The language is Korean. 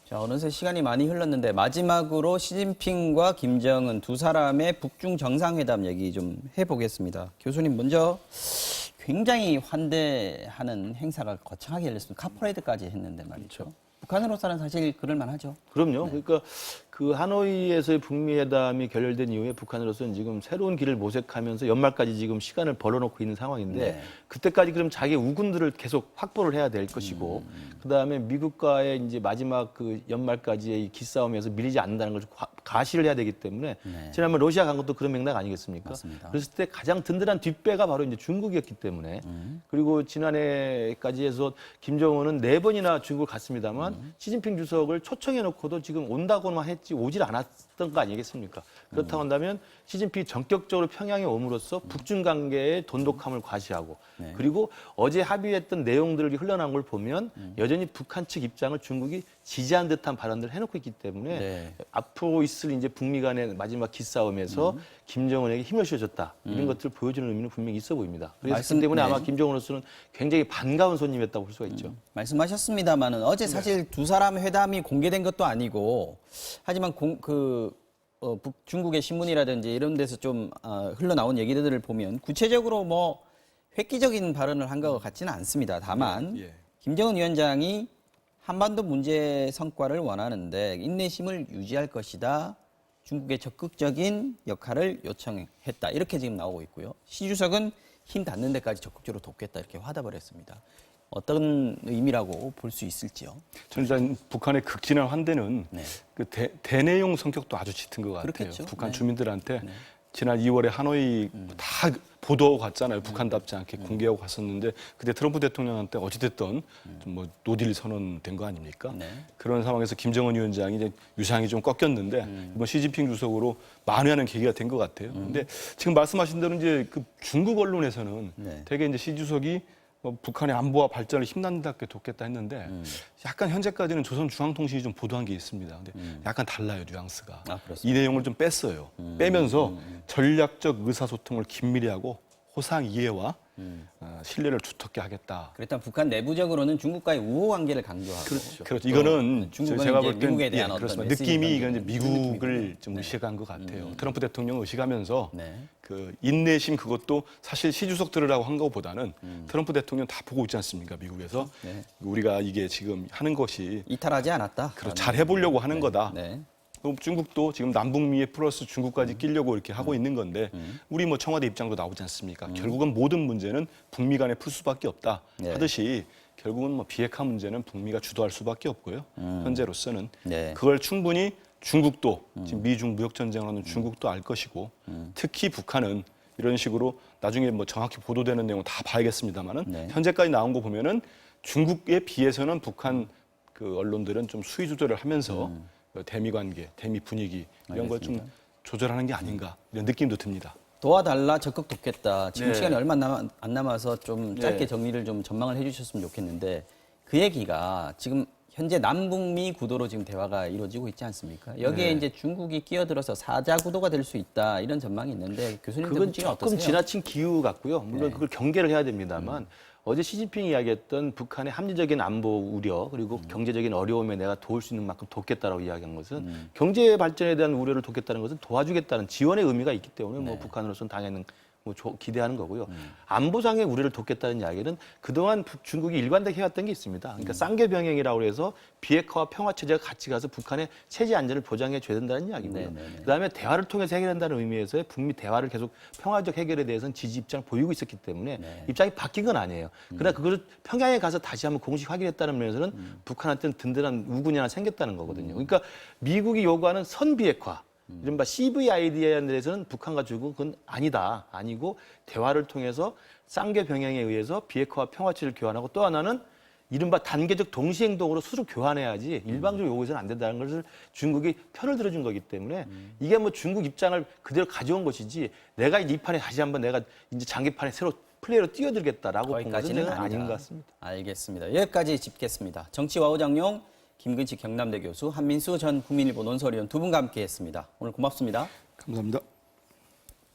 자, 어느새 시간이 많이 흘렀는데 마지막으로 시진핑과 김정은 두 사람의 북중 정상회담 얘기 좀 해보겠습니다. 교수님 먼저 굉장히 환대하는 행사가 거창하게 열렸습니다. 카퍼레이드까지 했는데 말이죠. 북한으로서는 사실 그럴 만하죠. 그럼요. 그러니까 그 하노이에서의 북미 회담이 결렬된 이후에 북한으로서는 지금 새로운 길을 모색하면서 연말까지 지금 시간을 벌어놓고 있는 상황인데 네. 그때까지 그럼 자기 우군들을 계속 확보를 해야 될 것이고 그다음에 미국과의 이제 마지막 그 연말까지의 이 기싸움에서 밀리지 않는다는 걸 가시를 해야 되기 때문에 네. 지난번 러시아 간 것도 그런 맥락 아니겠습니까? 맞습니다. 그랬을 때 가장 든든한 뒷배가 바로 이제 중국이었기 때문에 그리고 지난해까지 해서 김정은은 4번이나 중국을 갔습니다만 시진핑 주석을 초청해 놓고도 지금 온다고만 했지 오질 않았던 거 아니겠습니까? 그렇다고 한다면 시진핑이 전격적으로 평양에 옴으로써 북중 관계의 돈독함을 과시하고 네. 그리고 어제 합의했던 내용들이 흘러나온 걸 보면 여전히 북한 측 입장을 중국이 지지한 듯한 발언들을 해놓고 있기 때문에 네. 앞으로 있을 이제 북미 간의 마지막 기싸움에서 김정은에게 힘을 실어줬다 이런 것들을 보여주는 의미는 분명히 있어 보입니다. 그렇기 때문에 아마 김정은으로서는 굉장히 반가운 손님이었다고 볼 수가 있죠. 말씀하셨습니다만은 어제 사실 두 사람 회담이 공개된 것도 아니고 하지만 중국의 신문이라든지 이런 데서 좀 흘러나온 얘기들을 보면 구체적으로 뭐 획기적인 발언을 한 것 같지는 않습니다. 다만 김정은 위원장이 한반도 문제 성과를 원하는데 인내심을 유지할 것이다. 중국의 적극적인 역할을 요청했다. 이렇게 지금 나오고 있고요. 시 주석은 힘 닿는 데까지 적극적으로 돕겠다. 이렇게 화답을 했습니다. 어떤 의미라고 볼 수 있을지요? 저는 일단 북한의 극진한 환대는 네. 그 대내용 성격도 아주 짙은 것 같아요. 그렇겠죠. 북한 네. 주민들한테 지난 2월에 하노이 다 보도 갔잖아요. 북한답지 않게 공개하고 갔었는데 그때 트럼프 대통령한테 어찌됐든 좀 뭐 노딜 선언된 거 아닙니까? 네. 그런 상황에서 김정은 위원장이 이제 유상이 좀 꺾였는데 이번 시진핑 주석으로 만회하는 계기가 된 것 같아요. 근데 지금 말씀하신 대로 이제 그 중국 언론에서는 네. 되게 이제 시 주석이 뭐 북한의 안보와 발전을 힘난답게 돕겠다 했는데 약간 현재까지는 조선중앙통신이 좀 보도한 게 있습니다. 근데 약간 달라요, 뉘앙스가. 그렇습니다. 이 내용을 좀 뺐어요. 빼면서 전략적 의사소통을 긴밀히 하고 호상 이해와 신뢰를 두텁게 하겠다. 일단 북한 내부적으로는 중국과의 우호 관계를 강조하고 그렇죠. 이거는 중국은 제가 이제 볼 땐 미국에 대한 어떤 그렇습니다. 메시지 느낌이 이건 이제 관계는 그런 미국을 느낌이군요. 좀 의식한 것 같아요. 트럼프 대통령 의식하면서 네. 그 인내심 그것도 사실 시 주석 들으라고 한 것보다는 트럼프 대통령 다 보고 있지 않습니까? 미국에서 네. 우리가 이게 지금 하는 것이 이탈하지 않았다. 잘 해보려고 하는 거다. 네. 그럼 중국도 지금 남북미에 플러스 중국까지 끼려고 이렇게 하고 있는 건데 우리 뭐 청와대 입장도 나오지 않습니까? 결국은 모든 문제는 북미 간에 풀 수밖에 없다 네. 하듯이 결국은 뭐 비핵화 문제는 북미가 주도할 수밖에 없고요. 현재로서는 네. 그걸 충분히 중국도 지금 미중 무역 전쟁을 하는 중국도 알 것이고 특히 북한은 이런 식으로 나중에 뭐 정확히 보도되는 내용 다 봐야겠습니다만은 네. 현재까지 나온 거 보면은 중국에 비해서는 북한 그 언론들은 좀 수위 조절을 하면서 대미 관계, 대미 분위기 이런 걸 좀 조절하는 게 아닌가 이런 느낌도 듭니다. 도와달라, 적극 돕겠다. 지금 네. 시간이 얼마 안 남아서 좀 짧게 정리를 좀 전망을 해주셨으면 좋겠는데 그 얘기가 지금 현재 남북미 구도로 지금 대화가 이루어지고 있지 않습니까? 여기에 이제 중국이 끼어들어서 사자 구도가 될 수 있다 이런 전망이 있는데 교수님들 그건 보시면 조금 어떠세요? 지나친 기후 같고요. 물론 네. 그걸 경계를 해야 됩니다만 어제 시진핑이 이야기했던 북한의 합리적인 안보 우려 그리고 경제적인 어려움에 내가 도울 수 있는 만큼 돕겠다라고 이야기한 것은 경제 발전에 대한 우려를 돕겠다는 것은 도와주겠다는 지원의 의미가 있기 때문에 뭐 북한으로서는 당연히 뭐 기대하는 거고요. 안보상의 우려를 돕겠다는 이야기는 그동안 중국이 일관되게 해왔던 게 있습니다. 그러니까 쌍계 병행이라고 해서 비핵화와 평화 체제가 같이 가서 북한의 체제 안전을 보장해 줘야 된다는 이야기고요. 그다음에 대화를 통해서 해결한다는 의미에서의 북미 대화를 계속 평화적 해결에 대해서는 지지 입장을 보이고 있었기 때문에 입장이 바뀐 건 아니에요. 그러나 그것을 평양에 가서 다시 한번 공식 확인했다는 면에서는 북한한테는 든든한 우군이 하나 생겼다는 거거든요. 그러니까 미국이 요구하는 선비핵화 이른바 CVID에 대해서는 북한과 중국은 아니다. 아니고 대화를 통해서 쌍계 병행에 의해서 비핵화와 평화체를 교환하고 또 하나는 이른바 단계적 동시행동으로 수로 교환해야지 일방적으로 요구해서는 안 된다는 것을 중국이 편을 들어준 거기 때문에 이게 뭐 중국 입장을 그대로 가져온 것이지 내가 이 판에 다시 한번 내가 이제 장기판에 새로 플레이로 뛰어들겠다라고 본 것은 아닌 것 같습니다. 알겠습니다. 여기까지 짚겠습니다. 정치와우장용 김근식 경남대 교수, 한민수 전 국민일보 논설위원 두 분과 함께했습니다. 오늘 고맙습니다. 감사합니다.